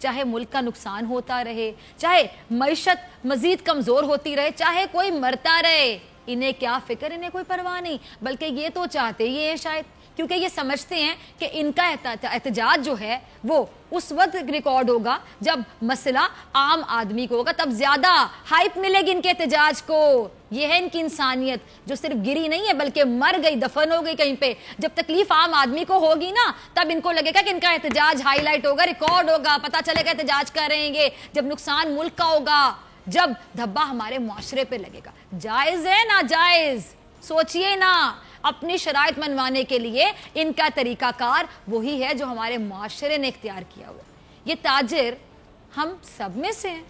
چاہے ملک کا نقصان ہوتا رہے, چاہے معیشت مزید کمزور ہوتی رہے, چاہے کوئی مرتا رہے, انہیں کیا فکر, انہیں کوئی پرواہ نہیں. بلکہ یہ تو چاہتے یہ شاید, کیونکہ یہ سمجھتے ہیں کہ ان کا احتجاج جو ہے وہ اس وقت ریکارڈ ہوگا جب مسئلہ عام آدمی کو ہوگا, تب زیادہ ہائپ ملے گی ان کے احتجاج کو. یہ ہے ان کی انسانیت جو صرف گری نہیں ہے بلکہ مر گئی, دفن ہو گئی کہیں پہ. جب تکلیف عام آدمی کو ہوگی نا, تب ان کو لگے گا کہ ان کا احتجاج ہائی لائٹ ہوگا, ریکارڈ ہوگا, پتہ چلے گا احتجاج کر رہے ہیں. جب نقصان ملک کا ہوگا, جب دھبا ہمارے معاشرے پہ لگے گا. جائز ہے ناجائز, سوچئے نا. اپنی شرائط منوانے کے لیے ان کا طریقہ کار وہی ہے جو ہمارے معاشرے نے اختیار کیا ہوا. یہ تاجر ہم سب میں سے ہیں,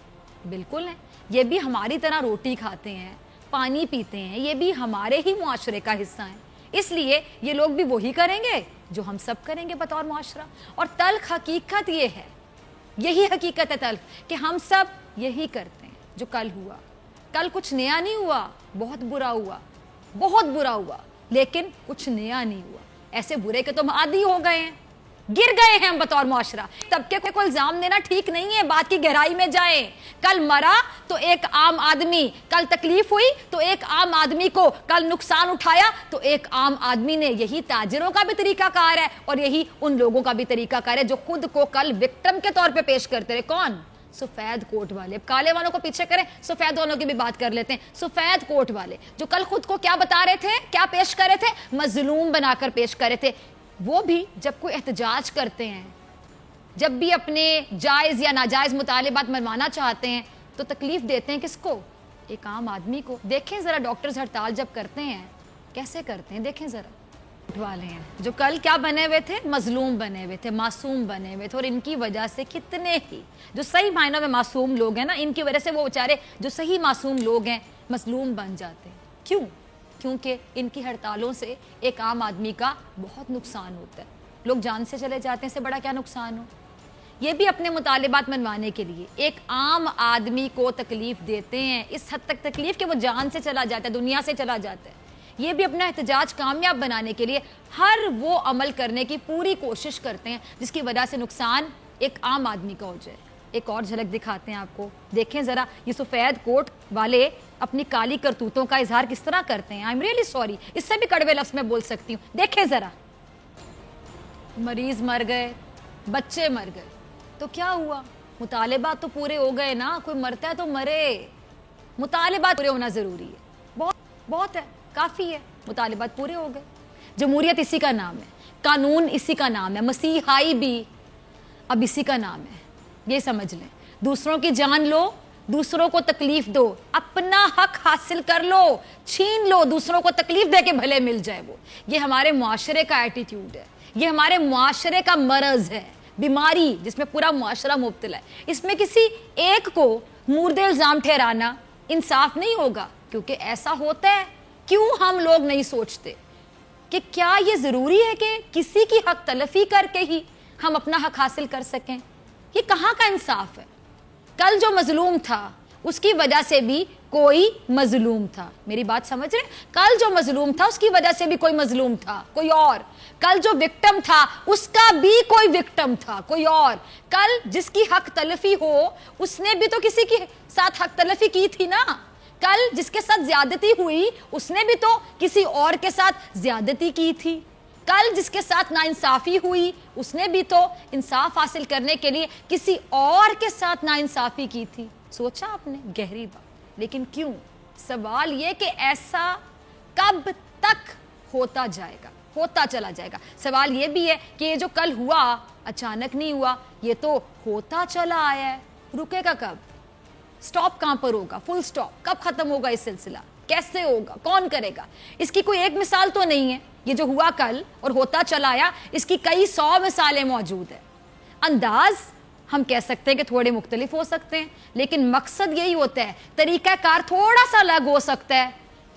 بالکل ہیں. یہ بھی ہماری طرح روٹی کھاتے ہیں, پانی پیتے ہیں, یہ بھی ہمارے ہی معاشرے کا حصہ ہیں. اس لیے یہ لوگ بھی وہی کریں گے جو ہم سب کریں گے بطور معاشرہ. اور تلخ حقیقت یہ ہے, یہی حقیقت ہے تلخ, کہ ہم سب یہی کرتے ہیں جو کل ہوا. کل کچھ نیا نہیں ہوا, بہت برا ہوا, بہت برا ہوا, لیکن کچھ نیا نہیں ہوا. ایسے برے کے تو ہم عادی ہو گئے ہیں, گر گئے ہیں ہم بطور معاشرہ. طبقے کو الزام دینا ٹھیک نہیں ہے, بات کی گہرائی میں جائیں. کل مرا تو ایک عام آدمی, کل تکلیف ہوئی تو ایک عام آدمی کو, کل نقصان اٹھایا تو ایک عام آدمی نے. یہی تاجروں کا بھی طریقہ کار ہے اور یہی ان لوگوں کا بھی طریقہ کار ہے جو خود کو کل وکٹم کے طور پہ پیش کرتے رہے. کون؟ سفید کوٹ والے. کالے والوں کو پیچھے کریں, سفید والوں کی بھی بات کر لیتے ہیں. سفید کوٹ والے جو کل خود کو کیا بتا رہے تھے, کیا پیش کر رہے تھے, مظلوم بنا کر پیش کر رہے تھے. وہ بھی جب کوئی احتجاج کرتے ہیں, جب بھی اپنے جائز یا ناجائز مطالبات منوانا چاہتے ہیں, تو تکلیف دیتے ہیں کس کو؟ ایک عام آدمی کو. دیکھیں ذرا ڈاکٹرز ہڑتال جب کرتے ہیں کیسے کرتے ہیں, دیکھیں ذرا. والے ہیں جو کل کیا بنے ہوئے تھے, مظلوم بنے ہوئے تھے, معصوم بنے ہوئے تھے. اور ان کی وجہ سے کتنے ہی جو صحیح معنوں میں معصوم لوگ ہیں نا, ان کی وجہ سے وہ بیچارے جو صحیح معصوم لوگ ہیں مظلوم بن جاتے ہیں. کیوں؟ کیونکہ ان کی ہڑتالوں سے ایک عام آدمی کا بہت نقصان ہوتا ہے. لوگ جان سے چلے جاتے ہیں, اس سے بڑا کیا نقصان ہو. یہ بھی اپنے مطالبات منوانے کے لیے ایک عام آدمی کو تکلیف دیتے ہیں, اس حد تک تکلیف کہ وہ جان سے چلا جاتا ہے, دنیا سے چلا جاتا ہے. یہ بھی اپنا احتجاج کامیاب بنانے کے لیے ہر وہ عمل کرنے کی پوری کوشش کرتے ہیں جس کی وجہ سے نقصان ایک عام آدمی کا ہو جائے. ایک اور جھلک دکھاتے ہیں آپ کو, دیکھیں ذرا. یہ سفید کوٹ والے اپنی کالی کرتوتوں کا اظہار کس طرح کرتے ہیں. آئی ایم ریئلی سوری, اس سے بھی کڑوے لفظ میں بول سکتی ہوں. دیکھیں ذرا, مریض مر گئے, بچے مر گئے, تو کیا ہوا؟ مطالبات تو پورے ہو گئے نا. کوئی مرتا ہے تو مرے, مطالبات پورے ہونا ضروری ہے. بہت ہے, کافی ہے, مطالبات پورے ہو گئے. جمہوریت اسی کا نام ہے, قانون اسی کا نام ہے, مسیحائی بھی اب اسی کا نام ہے. یہ سمجھ لیں, دوسروں کی جان لو, دوسروں کو تکلیف دو, اپنا حق حاصل کر لو, چھین لو, دوسروں کو تکلیف دے کے بھلے مل جائے وہ. یہ ہمارے معاشرے کا ایٹیٹیوڈ ہے, یہ ہمارے معاشرے کا مرض ہے, بیماری جس میں پورا معاشرہ مبتلا ہے. اس میں کسی ایک کو مورد الزام ٹھہرانا انصاف نہیں ہوگا, کیونکہ ایسا ہوتا ہے. کیوں ہم لوگ نہیں سوچتے کہ کیا یہ ضروری ہے کہ کسی کی حق تلفی کر کے ہی ہم اپنا حق حاصل کر سکیں؟ یہ کہاں کا انصاف ہے؟ کل جو مظلوم تھا اس کی وجہ سے بھی کوئی مظلوم تھا. میری بات سمجھ رہے ہیں؟ کل جو مظلوم تھا اس کی وجہ سے بھی کوئی مظلوم تھا, کوئی اور. کل جو وکٹم تھا اس کا بھی کوئی وکٹم تھا, کوئی اور. کل جس کی حق تلفی ہو اس نے بھی تو کسی کے ساتھ حق تلفی کی تھی نا. کل جس کے ساتھ زیادتی ہوئی اس نے بھی تو کسی اور کے ساتھ زیادتی کی تھی. کل جس کے ساتھ ناانصافی ہوئی اس نے بھی تو انصاف حاصل کرنے کے لیے کسی اور کے ساتھ ناانصافی کی تھی. سوچا آپ نے؟ گہری بات. لیکن کیوں؟ سوال یہ کہ ایسا کب تک ہوتا جائے گا, ہوتا چلا جائے گا. سوال یہ بھی ہے کہ یہ جو کل ہوا اچانک نہیں ہوا, یہ تو ہوتا چلا آیا ہے. رکے گا کب؟ سٹاپ کہاں پر ہوگا؟ فل سٹاپ کب ختم ہوگا یہ سلسلہ؟ کیسے ہوگا؟ کون کرے گا؟ اس کی کوئی ایک مثال تو نہیں ہے. یہ جو ہوا کل اور ہوتا چلا آیا, اس کی کئی 100 مثالیں موجود ہیں. انداز ہم کہہ سکتے ہیں کہ تھوڑے مختلف ہو سکتے ہیں, لیکن مقصد یہی ہوتا ہے. طریقہ کار تھوڑا سا الگ ہو سکتا ہے,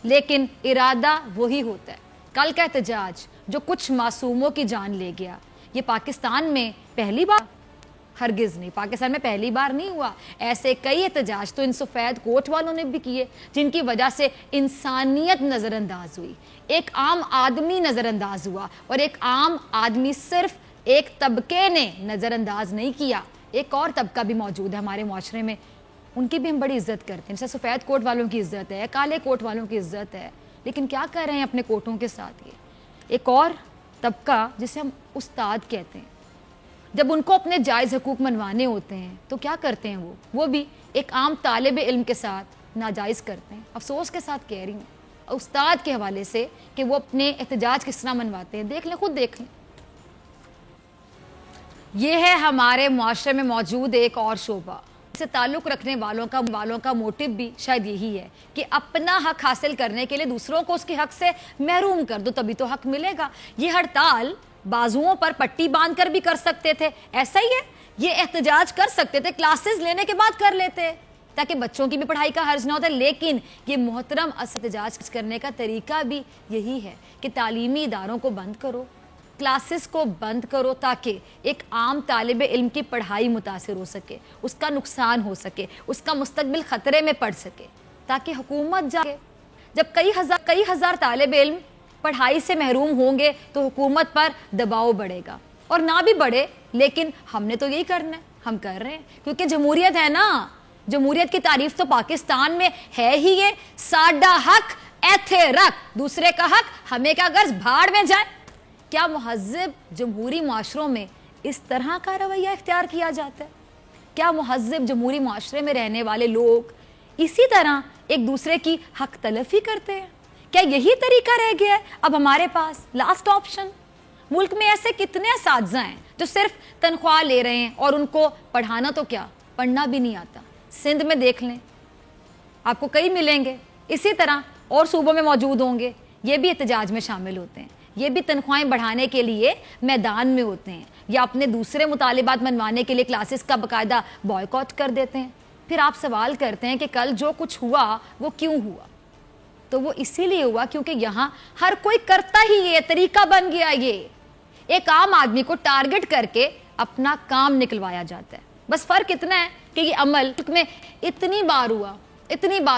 لیکن ارادہ وہی ہوتا ہے. کل کا احتجاج جو کچھ معصوموں کی جان لے گیا, یہ پاکستان میں پہلی بار, ہرگز نہیں, پاکستان میں پہلی بار نہیں ہوا. ایسے کئی احتجاج تو ان سفید کوٹ والوں نے بھی کیے جن کی وجہ سے انسانیت نظر انداز ہوئی, ایک عام آدمی نظر انداز ہوا. اور ایک عام آدمی صرف ایک طبقے نے نظر انداز نہیں کیا, ایک اور طبقہ بھی موجود ہے ہمارے معاشرے میں, ان کی بھی ہم بڑی عزت کرتے ہیں, جیسے سفید کوٹ والوں کی عزت ہے, کالے کوٹ والوں کی عزت ہے, لیکن کیا کر رہے ہیں اپنے کوٹوں کے ساتھ یہ ایک اور طبقہ جسے ہم استاد کہتے ہیں, جب ان کو اپنے جائز حقوق منوانے ہوتے ہیں تو کیا کرتے ہیں وہ بھی ایک عام طالب علم کے ساتھ ناجائز کرتے ہیں. افسوس کے ساتھ کہہ رہی ہوں استاد کے حوالے سے کہ وہ اپنے احتجاج کس طرح منواتے ہیں, دیکھ لیں, خود دیکھ لیں. یہ ہے ہمارے معاشرے میں موجود ایک اور شعبہ, سے تعلق رکھنے والوں کا موٹو بھی شاید یہی ہے کہ اپنا حق حاصل کرنے کے لیے دوسروں کو اس کے حق سے محروم کر دو, تبھی تو حق ملے گا. یہ ہڑتال بازوؤں پر پٹی باندھ کر بھی کر سکتے تھے, ایسا ہی ہے, یہ احتجاج کر سکتے تھے, کلاسز لینے کے بعد کر لیتے تاکہ بچوں کی بھی پڑھائی کا حرج نہ ہوتا, لیکن یہ محترم احتجاج کرنے کا طریقہ بھی یہی ہے کہ تعلیمی اداروں کو بند کرو, کلاسز کو بند کرو, تاکہ ایک عام طالب علم کی پڑھائی متاثر ہو سکے, اس کا نقصان ہو سکے, اس کا مستقبل خطرے میں پڑ سکے, تاکہ حکومت جائے. جب کئی ہزار طالب علم پڑھائی سے محروم ہوں گے تو حکومت پر دباؤ بڑھے گا, اور نہ بھی بڑھے لیکن ہم نے تو یہی کرنا ہے, ہم کر رہے ہیں, کیونکہ جمہوریت ہے نا. جمہوریت کی تعریف تو پاکستان میں ہے ہی یہ, ساڈا حق ایتھے رکھ, دوسرے کا حق ہمیں کیا غرض, بھاڑ میں جائے. کیا مہذب جمہوری معاشروں میں اس طرح کا رویہ اختیار کیا جاتا ہے؟ کیا مہذب جمہوری معاشرے میں رہنے والے لوگ اسی طرح ایک دوسرے کی حق تلفی کرتے ہیں؟ کیا یہی طریقہ رہ گیا ہے اب ہمارے پاس, لاسٹ آپشن؟ ملک میں ایسے کتنے اساتذہ ہیں جو صرف تنخواہ لے رہے ہیں اور ان کو پڑھانا تو کیا, پڑھنا بھی نہیں آتا. سندھ میں دیکھ لیں, آپ کو کئی ملیں گے, اسی طرح اور صوبوں میں موجود ہوں گے, یہ بھی احتجاج میں شامل ہوتے ہیں, یہ بھی تنخواہیں بڑھانے کے لیے میدان میں ہوتے ہیں, یا اپنے دوسرے مطالبات منوانے کے لیے کلاسز کا باقاعدہ بائیکاٹ کر دیتے ہیں. پھر آپ سوال کرتے ہیں کہ کل جو کچھ ہوا وہ کیوں ہوا؟ تو وہ اسی لیے ہوا کیونکہ یہاں ہر کوئی کرتا ہی یہ طریقہ بن گیا, یہ ایک عام آدمی کو ٹارگٹ کر کے اپنا کام نکلوایا جاتا ہے. بس فرق اتنا ہے کہ یہ عمل میں اتنی بار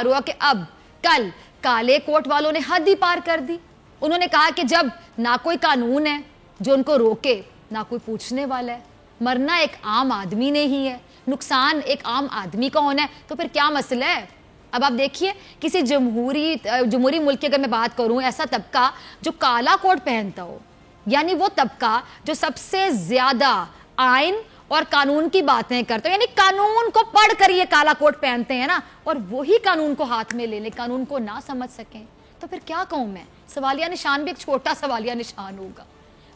ہوا کہ اب کل کالے کوٹ والوں نے حد ہی پار کر دی. انہوں نے کہا کہ جب نہ کوئی قانون ہے جو ان کو روکے, نہ کوئی پوچھنے والا ہے, مرنا ایک عام آدمی نے ہی ہے, نقصان ایک عام آدمی کا ہونا ہے, تو پھر کیا مسئلہ ہے؟ اب آپ دیکھیے کسی جمہوری ملک کی اگر میں بات کروں, ایسا طبقہ جو کالا کوٹ پہنتا ہو, یعنی وہ طبقہ جو سب سے زیادہ آئین اور قانون کی باتیں کرتے ہیں, یعنی قانون کو پڑھ کر یہ کالا کوٹ پہنتے ہیں نا, اور وہی قانون کو ہاتھ میں لے لیں, قانون کو نہ سمجھ سکیں, تو پھر کیا کہوں میں؟ سوالیہ نشان بھی ایک چھوٹا سوالیہ نشان ہوگا.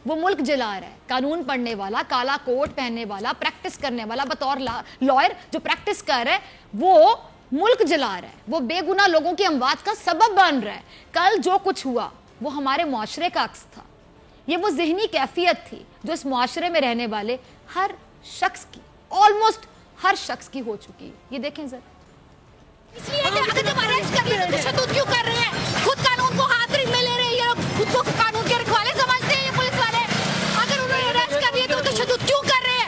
وہ ملک جلا رہا ہے, قانون پڑھنے والا, کالا کوٹ پہننے والا, پریکٹس کرنے والا, بطور لائر جو پریکٹس کر رہا ہے وہ ملک جلا رہا ہے, وہ بے گناہ لوگوں کی اموات کا سبب بن رہا ہے. کل جو کچھ ہوا وہ ہمارے معاشرے کا عکس تھا, یہ وہ ذہنی کیفیت تھی جو اس معاشرے میں رہنے والے ہر شخص کی, آلموسٹ ہر شخص کی ہو چکی. یہ دیکھیں ذرا, اس لیے اگر جب اریسٹ کر لیے تو تشدد کیوں کر رہے ہیں؟ خود قانون کو ہاتھ میں لے رہے ہیں, یہ خود کو قانون کے رکھوالے سمجھتے ہیں یہ پولیس والے. اگر انہوں نے اریسٹ کر لیے تو تشدد کیوں کر رہے ہیں؟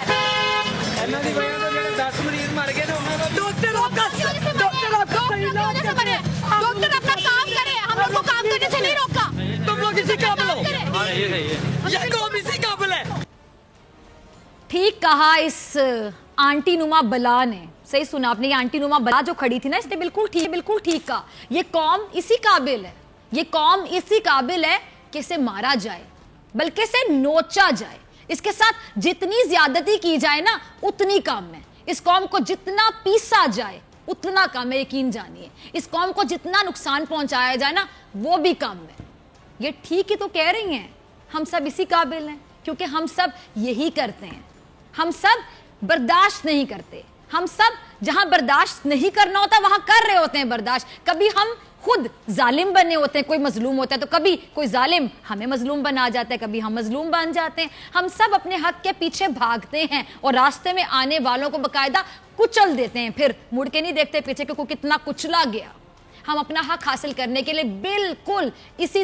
ڈاکٹر اپنا کام کرے, ہم لوگ کو کام کرنے سے نہیں روکا. تم لوگ اسی قابل ہو, یہ قوم اسی قابل ہے. ٹھیک کہا اس آنٹی نما بلا نے, صحیح سنا آپ نے, یہ آنٹی نما بلا جو کھڑی تھی نا, اس نے بالکل ٹھیک کہا. یہ قوم اسی قابل ہے, یہ قوم اسی قابل ہے کہ اسے مارا جائے, بلکہ اسے نوچا جائے. اس کے ساتھ جتنی زیادتی کی جائے نا اتنی کم ہے. اس قوم کو جتنا پیسا جائے اتنا کم ہے, یقین جانیے. اس قوم کو جتنا نقصان پہنچایا جائے نا وہ بھی کم ہے. یہ ٹھیک ہی تو کہہ رہی ہیں, ہم سب اسی قابل ہیں کیونکہ ہم سب یہی کرتے ہیں. ہم سب برداشت نہیں کرتے, ہم سب جہاں برداشت نہیں کرنا ہوتا وہاں کر رہے ہوتے ہیں برداشت. کبھی ہم خود ظالم بنے ہوتے ہیں, کوئی مظلوم ہوتا ہے تو کبھی کوئی ظالم ہمیں مظلوم بنا جاتا ہے, کبھی ہم مظلوم بن جاتے ہیں. ہم سب اپنے حق کے پیچھے بھاگتے ہیں اور راستے میں آنے والوں کو باقاعدہ کچل دیتے ہیں, پھر مڑ کے نہیں دیکھتے پیچھے کہ کوئی کتنا کچلا گیا. ہم اپنا حق حاصل کرنے کے لیے بالکل اسی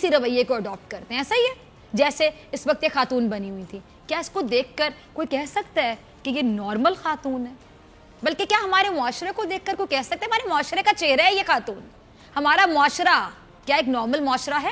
رویے کو اڈاپٹ کرتے ہیں. ایسا ہی ہے جیسے اس وقت یہ خاتون بنی ہوئی تھی. کیا اس کو دیکھ کر کوئی کہہ سکتا ہے کہ یہ نارمل خاتون ہے؟ بلکہ کیا ہمارے معاشرے کو دیکھ کر کوئی کہہ سکتا ہے ہمارے معاشرے کا چہرہ ہے یہ خاتون؟ ہمارا معاشرہ کیا ایک نارمل معاشرہ ہے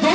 2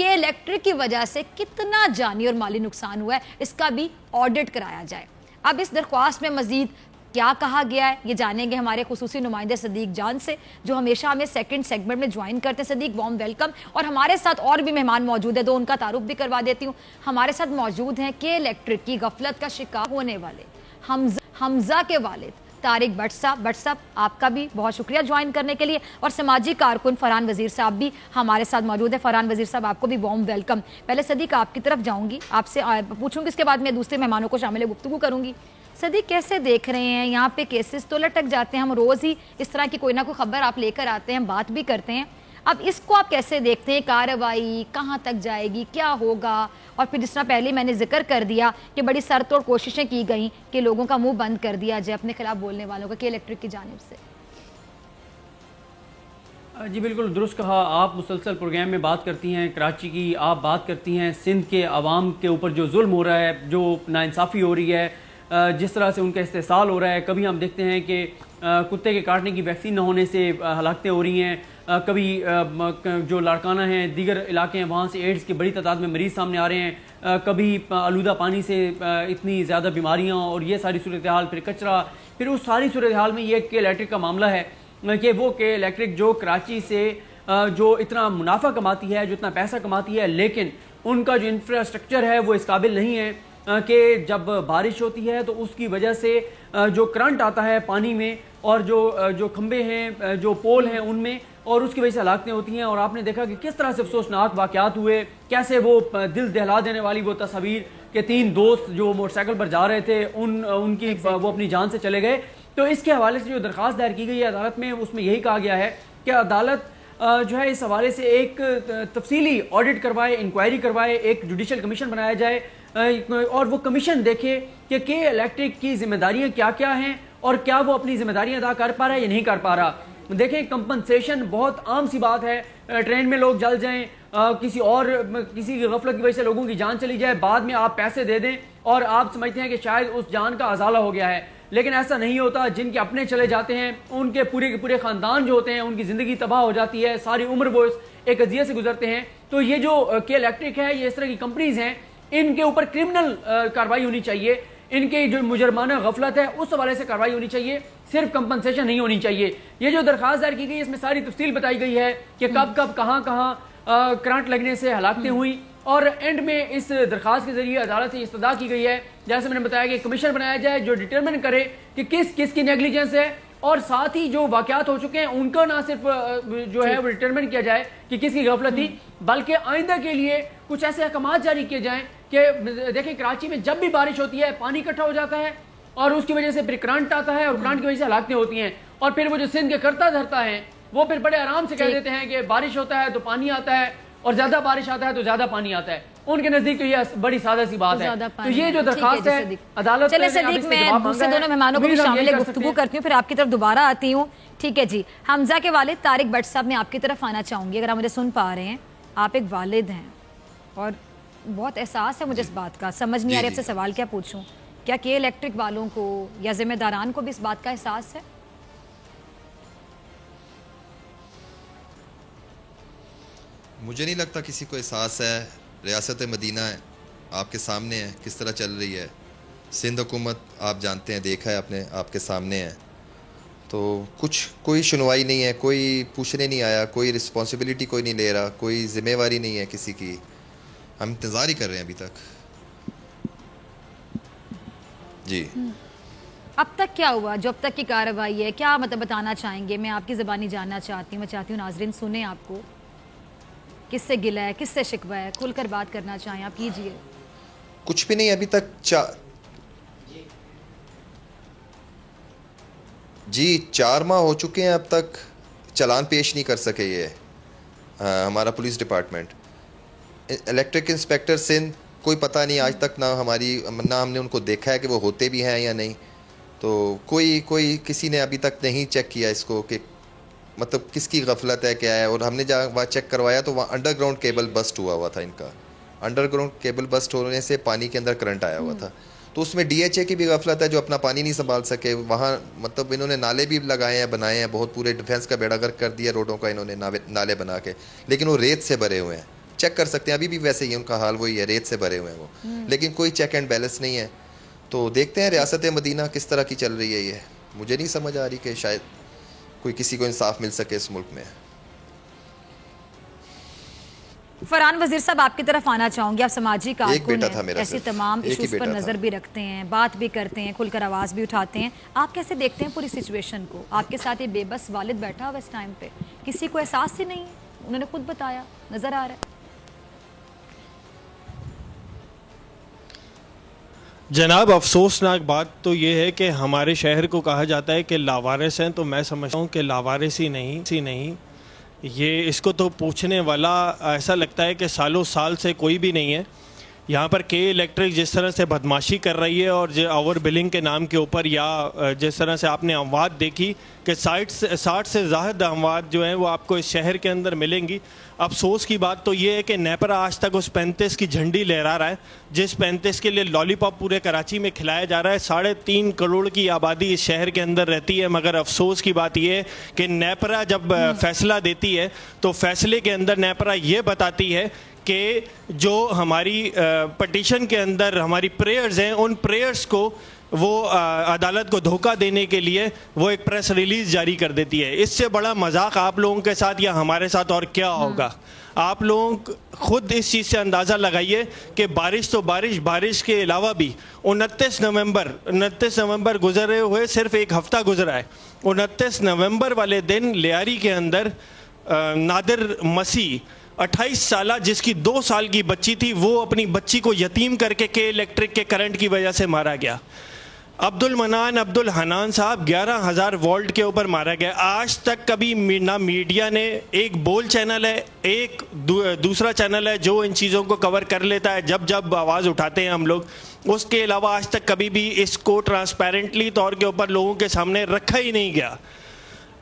کہ الیکٹرک کی وجہ سے کتنا جانی اور مالی نقصان ہوا ہے اس کا بھی آڈٹ کرایا جائے. اب اس درخواست میں مزید کیا کہا گیا ہے یہ جانیں گے ہمارے خصوصی نمائندے صدیق جان سے جو ہمیشہ ہمیں سیکنڈ سیگمنٹ میں جوائن کرتے ہیں. صدیق وارم ویلکم. اور ہمارے ساتھ اور بھی مہمان موجود ہیں, 2 ان کا تعارف بھی کروا دیتی ہوں. ہمارے ساتھ موجود ہیں کہ الیکٹرک کی غفلت کا شکار ہونے والے حمزہ کے والد طارق بٹ صاحب آپ کا بھی بہت شکریہ جوائن کرنے کے لیے, اور سماجی کارکن فرحان وزیر صاحب بھی ہمارے ساتھ موجود ہیں. فرحان وزیر صاحب آپ کو بھی وارم ویلکم. پہلے صدیق آپ کی طرف جاؤں گی, آپ سے پوچھوں گی, اس کے بعد میں دوسرے مہمانوں کو شامل گفتگو کروں گی. صدیق کیسے دیکھ رہے ہیں یہاں پہ کیسز تو لٹک جاتے ہیں, ہم روز ہی اس طرح کی کوئی نہ کوئی خبر آپ لے کر آتے ہیں, بات بھی کرتے ہیں. اب اس کو آپ کیسے دیکھتے ہیں, کارروائی کہاں تک جائے گی, کیا ہوگا؟ اور پھر جس طرح پہلے میں نے ذکر کر دیا کہ بڑی سر توڑ کوششیں کی گئیں کہ لوگوں کا منہ بند کر دیا جائے اپنے خلاف بولنے والوں کا, کہ الیکٹرک کی جانب سے. جی بالکل درست کہا, آپ مسلسل پروگرام میں بات کرتی ہیں کراچی کی, آپ بات کرتی ہیں سندھ کے عوام کے اوپر جو ظلم ہو رہا ہے, جو ناانصافی ہو رہی ہے, جس طرح سے ان کا استحصال ہو رہا ہے. کبھی ہم دیکھتے ہیں کہ کتے کے کاٹنے کی ویکسین نہ ہونے سے ہلاکتیں ہو رہی ہیں, کبھی جو لاڑکانہ ہیں دیگر علاقے ہیں وہاں سے ایڈز کی بڑی تعداد میں مریض سامنے آ رہے ہیں, کبھی آلودہ پانی سے اتنی زیادہ بیماریاں اور یہ ساری صورتحال, پھر کچرا, پھر اس ساری صورتحال میں یہ کہ الیکٹرک کا معاملہ ہے کہ وہ کہ الیکٹرک جو کراچی سے جو اتنا منافع کماتی ہے, جو اتنا پیسہ کماتی ہے, لیکن ان کا جو انفراسٹرکچر ہے وہ اس قابل نہیں ہے کہ جب بارش ہوتی ہے تو اس کی وجہ سے جو کرنٹ آتا ہے پانی میں اور جو کھمبے ہیں, جو پول ہیں ان میں, اور اس کی وجہ سے ہلاکتیں ہوتی ہیں. اور آپ نے دیکھا کہ کس طرح سے افسوسناک واقعات ہوئے, کیسے وہ دل دہلا دینے والی وہ تصاویر کہ 3 دوست جو موٹر سائیکل پر جا رہے تھے ان کی وہ اپنی جان سے چلے گئے. تو اس کے حوالے سے جو درخواست دائر کی گئی ہے عدالت میں, اس میں یہی کہا گیا ہے کہ عدالت جو ہے اس حوالے سے ایک تفصیلی آڈٹ کروائے, انکوائری کروائے, ایک جوڈیشل کمیشن بنایا جائے اور وہ کمیشن دیکھے کہ الیکٹرک کی ذمہ داریاں کیا کیا ہیں اور کیا وہ اپنی ذمہ داریاں ادا کر پا رہا ہے یا نہیں کر پا رہا. دیکھیں کمپنسیشن بہت عام سی بات ہے, ٹرین میں لوگ جل جائیں, کسی کی غفلت کی وجہ سے لوگوں کی جان چلی جائے, بعد میں آپ پیسے دے دیں اور آپ سمجھتے ہیں کہ شاید اس جان کا ازالہ ہو گیا ہے, لیکن ایسا نہیں ہوتا. جن کے اپنے چلے جاتے ہیں ان کے پورے خاندان جو ہوتے ہیں ان کی زندگی تباہ ہو جاتی ہے, ساری عمر وہ ایک اذیت سے گزرتے ہیں. تو یہ جو کہ الیکٹرک ہے, یہ اس طرح کی کمپنیز ہیں, ان کے اوپر کرمنل کارروائی ہونی چاہیے, ان کے جو مجرمانہ غفلت ہے اس حوالے سے کارروائی ہونی چاہیے, صرف کمپنسیشن نہیں ہونی چاہیے. یہ جو درخواست دائر کی گئی اس میں ساری تفصیل بتائی گئی ہے کہ کب کہاں کرنٹ لگنے سے ہلاکتیں ہوئی, اور اینڈ میں اس درخواست کے ذریعے عدالت سے استدعا کی گئی ہے جیسے میں نے بتایا کہ کمیشن بنایا جائے جو ڈٹرمن کرے کہ کس کی نیگلیجنس ہے, اور ساتھ ہی جو واقعات ہو چکے ہیں ان کو نہ صرف جو ہے وہ ڈٹرمن کیا جائے کہ کس کی غفلت تھی, بلکہ آئندہ کے لیے کچھ ایسے احکامات جاری کیے جائیں کہ دیکھیں کراچی میں جب بھی بارش ہوتی ہے پانی اکٹھا ہو جاتا ہے اور اس کی وجہ سے پھر کرنٹ آتا ہے اور کرنٹ کی وجہ سے ہلاکتیں ہوتی ہیں, اور پھر وہ جو سندھ کے کرتا دھرتا ہیں وہ پھر بڑے آرام سے کہہ دیتے ہیں کہ بارش ہوتا ہے تو پانی آتا ہے اور زیادہ بارش آتا ہے تو زیادہ پانی آتا ہے. ان کے نزدیک تو یہ بڑی سادہ سی بات ہے. تو یہ جو درخواست ہے عدالت چلے صدیق میں دوسرے دونوں مہمانوں کو بھی شامل گفتگو کرتی ہوں, پھر آپ کی طرف دوبارہ آتی ہوں. ٹھیک ہے جی, حمزہ کے والد طارق بٹ صاحب میں آپ کی طرف آنا چاہوں گی. اگر آپ مجھے سن پا رہے ہیں, آپ ایک والد ہیں اور بہت احساس ہے مجھے اس بات کا, سمجھ نہیں آ رہی آپ سے سوال کیا پوچھوں. کیا کہ الیکٹرک والوں کو یا ذمہ داران کو بھی اس بات کا احساس ہے؟ مجھے نہیں لگتا کسی کو احساس ہے. ریاست مدینہ ہے آپ کے سامنے ہے کس طرح چل رہی ہے, سندھ حکومت آپ جانتے ہیں, دیکھا ہے اپنے آپ کے سامنے ہے, تو کوئی سنوائی نہیں ہے, کوئی پوچھنے نہیں آیا, کوئی رسپانسبلٹی کوئی نہیں لے رہا, کوئی ذمہ داری نہیں ہے کسی کی. ہم انتظار ہی کر رہے ہیں ابھی تک. جی اب تک کیا ہوا جو اب تک کی کارروائی ہے, کیا مطلب بتانا چاہیں گے؟ میں آپ کی زبانی جاننا چاہتی ہوں, میں چاہتی ہوں ناظرین سنیں آپ کو, کس سے گلہ ہے, کس سے شکوہ ہے, کھل کر بات کرنا چاہیں آپ کیجئے. کچھ بھی نہیں ابھی تک. جی 4 ماہ ہو چکے ہیں اب تک چلان پیش نہیں کر سکے یہ ہمارا police department. Electric inspector Sindh کوئی پتہ نہیں آج تک, نہ ہم نے ان کو دیکھا ہے کہ وہ ہوتے بھی ہیں یا نہیں. تو کوئی کسی نے ابھی تک نہیں چیک کیا اس کو کہ مطلب کس کی غفلت ہے کیا ہے. اور ہم نے جہاں وہاں چیک کروایا تو وہاں انڈر گراؤنڈ کیبل بسٹ ہوا تھا ان کا. انڈر گراؤنڈ کیبل بسٹ ہونے سے پانی کے اندر کرنٹ آیا ہوا تھا. تو اس میں ڈی ایچ اے کی بھی غفلت ہے جو اپنا پانی نہیں سنبھال سکے. وہاں مطلب انہوں نے نالے بھی لگائے ہیں, بنائے ہیں, بہت پورے ڈیفینس کا بیڑا گرک کر دیا روڈوں کا انہوں نے نالے بنا کے, لیکن وہ ریت سے بھرے ہوئے ہیں. چیک کر سکتے ہیں, ابھی بھی ویسے ہی ان کا حال وہی ہے, ریت سے بھرے ہوئے ہیں وہ, لیکن کوئی چیک اینڈ بیلنس نہیں ہے. تو دیکھتے ہیں ریاست مدینہ کس طرح کی چل رہی ہے. یہ مجھے نہیں سمجھ آ رہی کہ شاید کوئی کسی کو انصاف مل سکے اس ملک میں. فرحان وزیر صاحب آپ کی طرف آنا چاہوں گی. آپ سماجی کارکن ہیں, ایسی تمام ایشوز پر نظر بھی رکھتے ہیں, بات بھی کرتے ہیں, کھل کر آواز بھی اٹھاتے ہیں. آپ کیسے دیکھتے ہیں پوری سچویشن کو؟ آپ کے ساتھ یہ بے بس والد بیٹھا ہوا اس ٹائم پہ, کسی کو احساس ہی نہیں ہے, انہوں نے خود بتایا, نظر آ رہا ہے. جناب افسوسناک بات تو یہ ہے کہ ہمارے شہر کو کہا جاتا ہے کہ لاوارث ہیں, تو میں سمجھتا ہوں کہ لاوارث ہی نہیں, یہ اس کو تو پوچھنے والا ایسا لگتا ہے کہ سالوں سال سے کوئی بھی نہیں ہے. یہاں پر کے الیکٹرک جس طرح سے بدماشی کر رہی ہے اور اوور بلنگ کے نام کے اوپر, یا جس طرح سے آپ نے اموات دیکھی کہ 60 سے زائد اموات جو ہیں وہ آپ کو اس شہر کے اندر ملیں گی. افسوس کی بات تو یہ ہے کہ نیپرا آج تک اس 35 کی جھنڈی لہرا رہا ہے جس 35 کے لیے لالی پاپ پورے کراچی میں کھلایا جا رہا ہے. 3.5 کروڑ کی آبادی اس شہر کے اندر رہتی ہے, مگر افسوس کی بات یہ ہے کہ نیپرا جب فیصلہ دیتی ہے تو فیصلے کے اندر نیپرا یہ بتاتی ہے کہ جو ہماری پٹیشن کے اندر ہماری پریئرز ہیں, ان پریئرز کو وہ عدالت کو دھوکہ دینے کے لیے وہ ایک پریس ریلیز جاری کر دیتی ہے. اس سے بڑا مذاق آپ لوگوں کے ساتھ یا ہمارے ساتھ اور کیا ہوگا؟ آپ لوگ خود اس چیز سے اندازہ لگائیے کہ بارش تو بارش کے علاوہ بھی 29 نومبر گزرے ہوئے صرف ایک ہفتہ گزرا ہے. 29 نومبر والے دن لیاری کے اندر نادر مسیح 28 سالہ جس کی 2 سال کی بچی تھی, وہ اپنی بچی کو یتیم کر کے الیکٹرک کے کرنٹ کی وجہ سے مارا گیا. عبد الحنان صاحب 11,000 وولٹ کے اوپر مارا گیا. آج تک کبھی نہ میڈیا نے, ایک بول چینل ہے, ایک دوسرا چینل ہے جو ان چیزوں کو کور کر لیتا ہے جب آواز اٹھاتے ہیں ہم لوگ, اس کے علاوہ آج تک کبھی بھی اس کو ٹرانسپیرنٹلی طور کے اوپر لوگوں کے سامنے رکھا ہی نہیں گیا.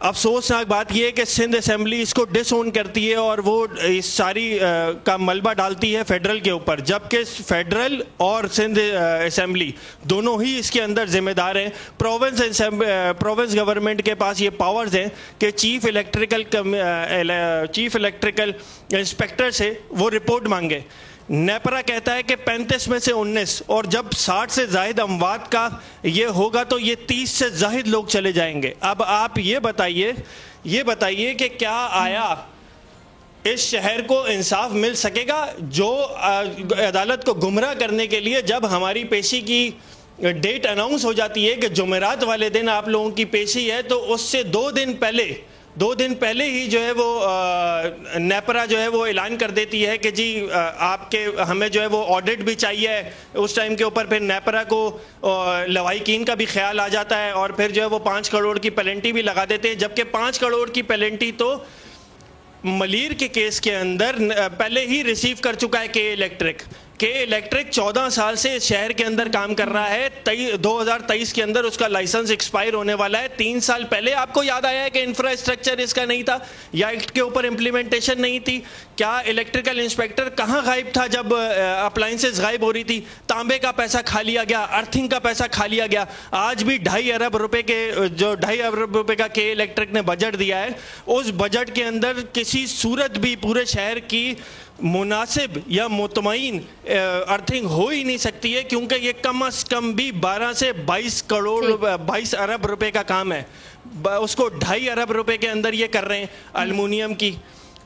افسوسناک بات یہ ہے کہ سندھ اسمبلی اس کو ڈس اون کرتی ہے اور وہ اس ساری کا ملبہ ڈالتی ہے فیڈرل کے اوپر, جبکہ فیڈرل اور سندھ اسمبلی دونوں ہی اس کے اندر ذمہ دار ہیں. پروونس گورنمنٹ کے پاس یہ پاورز ہیں کہ چیف الیکٹریکل انسپیکٹر سے وہ رپورٹ مانگے. نیپرا کہتا ہے کہ 35 میں سے 19, اور جب 60 سے زائد اموات کا یہ ہوگا تو یہ 30 سے زائد لوگ چلے جائیں گے. اب آپ یہ بتائیے کہ کیا آیا اس شہر کو انصاف مل سکے گا جو عدالت کو گمراہ کرنے کے لیے جب ہماری پیشی کی ڈیٹ اناؤنس ہو جاتی ہے کہ جمعرات والے دن آپ لوگوں کی پیشی ہے, تو اس سے 2 دن پہلے ہی جو ہے وہ نیپرا جو ہے وہ اعلان کر دیتی ہے کہ جی آپ کے ہمیں جو ہے وہ آڈٹ بھی چاہیے. اس ٹائم کے اوپر پھر نیپرا کو لواحقین کا بھی خیال آ جاتا ہے اور پھر جو ہے وہ 5 کروڑ کی پینلٹی بھی لگا دیتے ہیں, جبکہ 5 کروڑ کی پینلٹی تو ملیر کے کیس کے اندر پہلے ہی ریسیو کر چکا ہے کے الیکٹرک 14 سال سے اس شہر کے اندر کام کر رہا ہے. 2023 کے اندر اس کا لائسنس ایکسپائر ہونے والا ہے. 3 سال پہلے آپ کو یاد آیا ہے کہ انفراسٹرکچر اس کا نہیں تھا یا ایکٹ کے اوپر امپلیمنٹیشن نہیں تھی. کیا الیکٹریکل انسپیکٹر کہاں غائب تھا جب اپلائنسز غائب ہو رہی تھی؟ تانبے کا پیسہ کھا لیا گیا, ارتھنگ کا پیسہ کھا لیا گیا. آج بھی 2.5 ارب روپے کا کے الیکٹرک نے بجٹ دیا ہے, اس بجٹ کے اندر کسی صورت بھی پورے شہر کی مناسب یا مطمئن ارتھنگ ہو ہی نہیں سکتی ہے, کیونکہ یہ کم از کم بھی 12 سے 22 ارب روپے کا کام ہے. اس کو 2.5 ارب روپے کے اندر یہ کر رہے ہیں المونیم کی.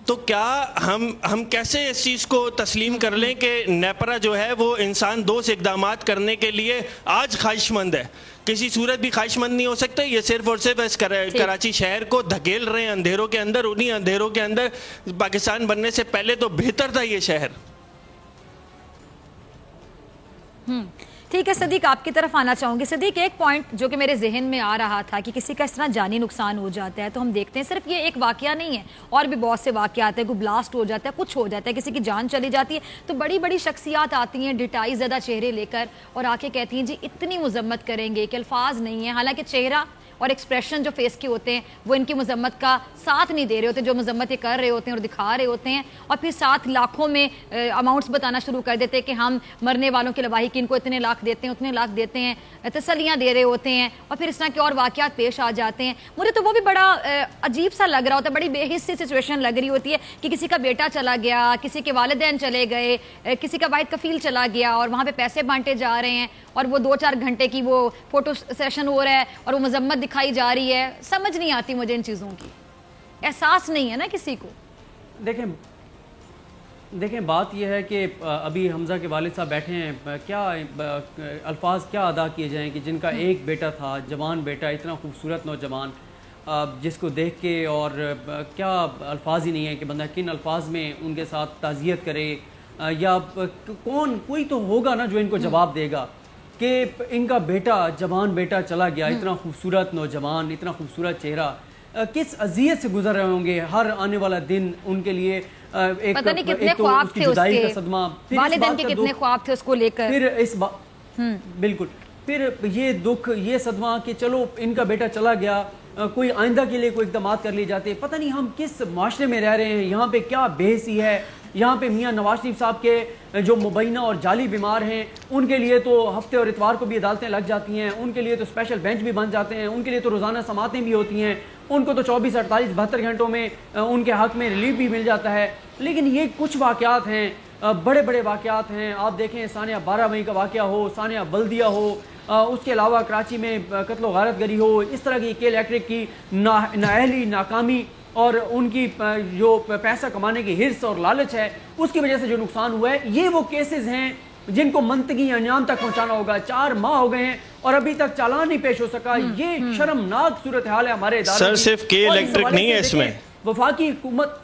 تو کیا ہم کیسے اس چیز کو تسلیم کر لیں کہ نیپرا جو ہے وہ انسان دوست اقدامات کرنے کے لیے آج خواہش مند ہے؟ کسی صورت بھی خواہش مند نہیں ہو سکتا. یہ صرف اور صرف اس کراچی شہر کو دھکیل رہے ہیں اندھیروں کے اندر. انہی اندھیروں کے اندر پاکستان بننے سے پہلے تو بہتر تھا یہ شہر. ٹھیک ہے صدیق, آپ کی طرف آنا چاہوں گی. صدیق, ایک پوائنٹ جو کہ میرے ذہن میں آ رہا تھا کہ کسی کا اس طرح جانی نقصان ہو جاتا ہے تو ہم دیکھتے ہیں صرف یہ ایک واقعہ نہیں ہے, اور بھی بہت سے واقعات ہیں. کوئی بلاسٹ ہو جاتا ہے, کچھ ہو جاتا ہے, کسی کی جان چلی جاتی ہے, تو بڑی بڑی شخصیات آتی ہیں ڈٹائی زدہ چہرے لے کر اور آ کے کہتی ہیں جی اتنی مذمت کریں گے کہ الفاظ نہیں ہیں. حالانکہ چہرہ اور ایکسپریشن جو فیس کے ہوتے ہیں وہ ان کی مذمت کا ساتھ نہیں دے رہے ہوتے, جو مذمت یہ کر رہے ہوتے ہیں اور دکھا رہے ہوتے ہیں, اور پھر ساتھ لاکھوں میں اماؤنٹس بتانا شروع کر دیتے ہیں کہ ہم مرنے والوں کے لواحقین کو اتنے لاکھ دیتے ہیں, اتنے لاکھ دیتے ہیں, تسلیاں دے رہے ہوتے ہیں, اور پھر اس طرح کے اور واقعات پیش آ جاتے ہیں. مجھے تو وہ بھی بڑا عجیب سا لگ رہا ہوتا ہے, بڑی بے حسی سچویشن لگ رہی ہوتی ہے کہ کسی کا بیٹا چلا گیا, کسی کے والدین چلے گئے, کسی کا واحد کفیل چلا گیا, اور وہاں پہ پیسے بانٹے جا رہے ہیں, اور وہ 2-4 گھنٹے کی وہ فوٹو سیشن ہو رہا ہے اور وہ مذمت دکھائی جا رہی ہے. سمجھ نہیں آتی مجھے ان چیزوں کی, احساس نہیں ہے نا کسی کو. دیکھیں بات یہ ہے کہ ابھی حمزہ کے والد صاحب بیٹھے ہیں, کیا الفاظ کیا ادا کیے جائیں کہ جن کا ایک بیٹا تھا, جوان بیٹا, اتنا خوبصورت نوجوان, جس کو دیکھ کے اور کیا الفاظ ہی نہیں ہیں کہ بندہ کن الفاظ میں ان کے ساتھ تعزیت کرے, یا کوئی تو ہوگا نا جو ان کو جواب دے گا کہ ان کا بیٹا, جوان بیٹا چلا گیا, اتنا خوبصورت نوجوان, اتنا خوبصورت چہرہ, کس اذیت سے گزر رہے ہوں گے ہر آنے والا دن ان کے لیے. پتہ نہیں کتنے خواب تھے اس کے, والدین کے کتنے خواب تھے اس کو لے کر. پھر اس بالکل پھر یہ دکھ, یہ صدمہ کہ چلو ان کا بیٹا چلا گیا, کوئی آئندہ کے لیے کوئی اقدامات کر لی جاتے. پتہ نہیں ہم کس معاشرے میں رہ رہے ہیں, یہاں پہ کیا بے حسی ہے. یہاں پہ میاں نواز شریف صاحب کے جو مبینہ اور جعلی بیمار ہیں ان کے لیے تو ہفتے اور اتوار کو بھی عدالتیں لگ جاتی ہیں, ان کے لیے تو اسپیشل بینچ بھی بن جاتے ہیں, ان کے لیے تو روزانہ سماعتیں بھی ہوتی ہیں, ان کو تو 24, 48, 72 گھنٹوں میں ان کے حق میں ریلیف بھی مل جاتا ہے. لیکن یہ کچھ واقعات ہیں, بڑے بڑے واقعات ہیں. آپ دیکھیں ثانیہ 12 مئی کا واقعہ ہو, ثانیہ بلدیہ ہو, اس کے علاوہ کراچی میں قتل و غارت گری ہو, اس طرح کی کے الیکٹرک کی نااہلی, ناکامی اور ان کی جو پیسہ کمانے کی حرص اور لالچ ہے اس کی وجہ سے جو نقصان ہوا ہے, یہ وہ کیسز ہیں جن کو منطقی انجام تک پہنچانا ہوگا. 4 ماہ ہو گئے ہیں اور ابھی تک چالان نہیں پیش ہو سکا. یہ شرمناک صورتحال ہے ہمارے ادارے. سر صرف کے الیکٹرک نہیں ہے اس میں, وفاقی حکومت.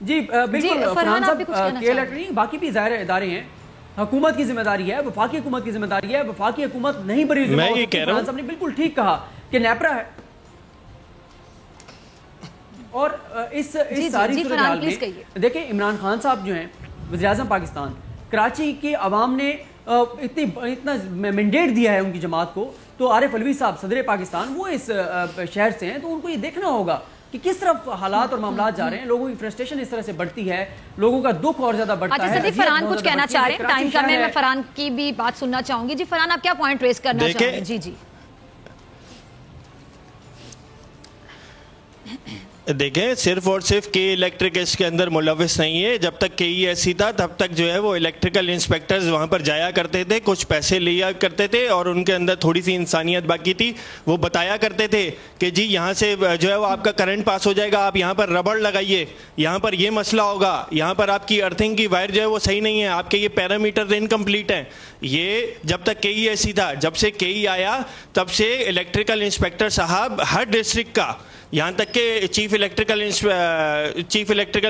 جی بالکل فرحان صاحب, کے الیکٹرک نہیں, باقی بھی ظاہر ادارے ہیں. حکومت کی ذمہ داری ہے, وفاقی حکومت کی ذمہ داری ہے. وفاقی حکومت نہیں بری ذمہ داری. فرحان صاحب نے بالکل ٹھیک کہا کہ نیپرا ہے, اور اس ساری صورتحال میں دیکھیں عمران خان صاحب جو ہیں وزیر اعظم پاکستان, کراچی کی عوام نے اتنا مینڈیٹ دیا ہے ان کی جماعت کو, تو عارف علوی صاحب صدر پاکستان وہ اس شہر سے ہیں, تو ان کو یہ دیکھنا ہوگا کہ کس طرف حالات اور معاملات جا رہے ہیں. لوگوں کی فرسٹریشن اس طرح سے بڑھتی ہے, لوگوں کا دکھ اور زیادہ بڑھتا ہے. صدیق فرحان کچھ کہنا چاہ رہے ہیں, ٹائم کا میں فرحان کی بھی بات سننا چاہوں گی. جی فرحان آپ کیا پوائنٹ ریز کرنا چاہ رہے ہیں؟ جی جی دیکھیں صرف اور صرف کے الیکٹرک اس کے اندر ملوث نہیں ہے. جب تک کے ای ایس سی تھا تب تک جو ہے وہ الیکٹریکل انسپیکٹرز وہاں پر جایا کرتے تھے, کچھ پیسے لیا کرتے تھے اور ان کے اندر تھوڑی سی انسانیت باقی تھی. وہ بتایا کرتے تھے کہ جی یہاں سے جو ہے وہ آپ کا کرنٹ پاس ہو جائے گا, آپ یہاں پر ربڑ لگائیے, یہاں پر یہ مسئلہ ہوگا, یہاں پر آپ کی ارتھنگ کی وائر جو ہے وہ صحیح نہیں ہے, آپ کے یہ پیرامیٹر انکمپلیٹ ہیں. یہ جب تک کے ای ایس سی تھا, جب سے کے ای آیا تب سے الیکٹریکل انسپیکٹر صاحب ہر ڈسٹرکٹ کا, یہاں تک کہ چیف الیکٹریکل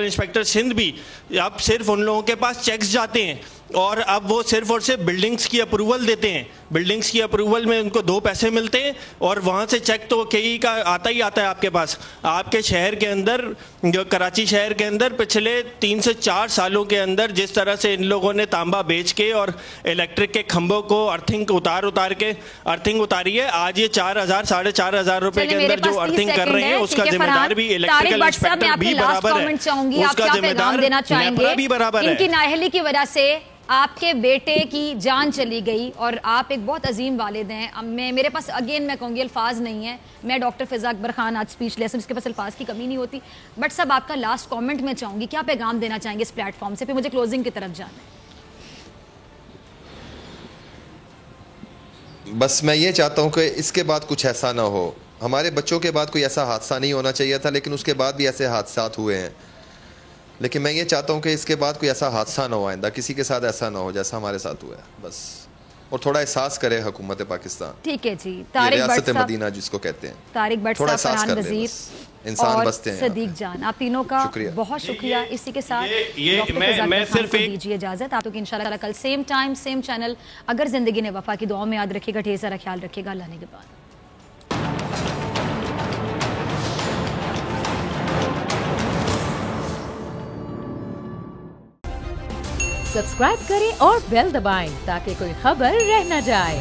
انسپیکٹر سندھ بھی, اب صرف ان لوگوں کے پاس چیکس جاتے ہیں اور اب وہ صرف اور صرف بلڈنگز کی اپروول دیتے ہیں. بلڈنگز کی اپروول میں ان کو 2 پیسے ملتے ہیں اور وہاں سے چیک تو کئی کا آتا ہی آتا ہے آپ کے پاس. آپ کے شہر کے اندر, جو کراچی شہر کے اندر پچھلے 3 سے 4 سالوں کے اندر جس طرح سے ان لوگوں نے تانبا بیچ کے اور الیکٹرک کے کھمبوں کو ارتھنگ اتار کے ارتھنگ اتاری ہے, آج یہ 4,000 4,500 روپے کے اندر جو ارتھنگ کر رہے ہیں اس کا ذمہ دار بھی الیکٹریکل انسپیکٹر بھی برابر ہے, اس کا ذمہ دار نیپرا بھی برابر ہے. ان کی نااہلی کی وجہ سے آپ کے بیٹے کی جان چلی گئی اور آپ ایک بہت عظیم والد ہیں. میرے پاس اگین میں کہوں گی الفاظ نہیں ہیں, میں ڈاکٹر فضا اکبر خان آج اسپیچ لیس ہوں, جس کے پاس الفاظ کی کمی نہیں ہوتی, بٹ سب آپ کا لاسٹ کامنٹ میں چاہوں گی, کیا پیغام دینا چاہیں گے اس پلیٹ فارم سے, پھر مجھے کلوزنگ کی طرف جانا ہے. بس میں یہ چاہتا ہوں کہ اس کے بعد کچھ ایسا نہ ہو. ہمارے بچوں کے بعد کوئی ایسا حادثہ نہیں ہونا چاہیے تھا, لیکن اس کے بعد بھی ایسے حادثات ہوئے ہیں. لیکن میں یہ چاہتا ہوں کہ اس کے بعد کوئی ایسا حادثہ نہ ہو, آئندہ کسی کے ساتھ ایسا نہ ہو جیسا ہمارے ساتھ ہوا ہے بس. اور تھوڑا احساس کرے حکومت پاکستان. ٹھیک ہے جی, ریاست مدینہ جس کو کہتے ہیں, طارق بٹ تھوڑا صاحب, احساس فرحان کر لیں, وزیر انسان بستے ہیں. صدیق جان, آپ تینوں کا بہت شکریہ. اسی کے ساتھ میں صرف دیجیے اجازت آپ کو, انشاءاللہ کل سیم ٹائم سیم چینل. اگر زندگی نے وفا کی دعاؤں میں یاد رکھے گا, ڈھیر سارا خیال رکھے گا. اللہ نگہبان. سبسکرائب کریں اور بیل دبائیں تاکہ کوئی خبر رہ نہ جائے.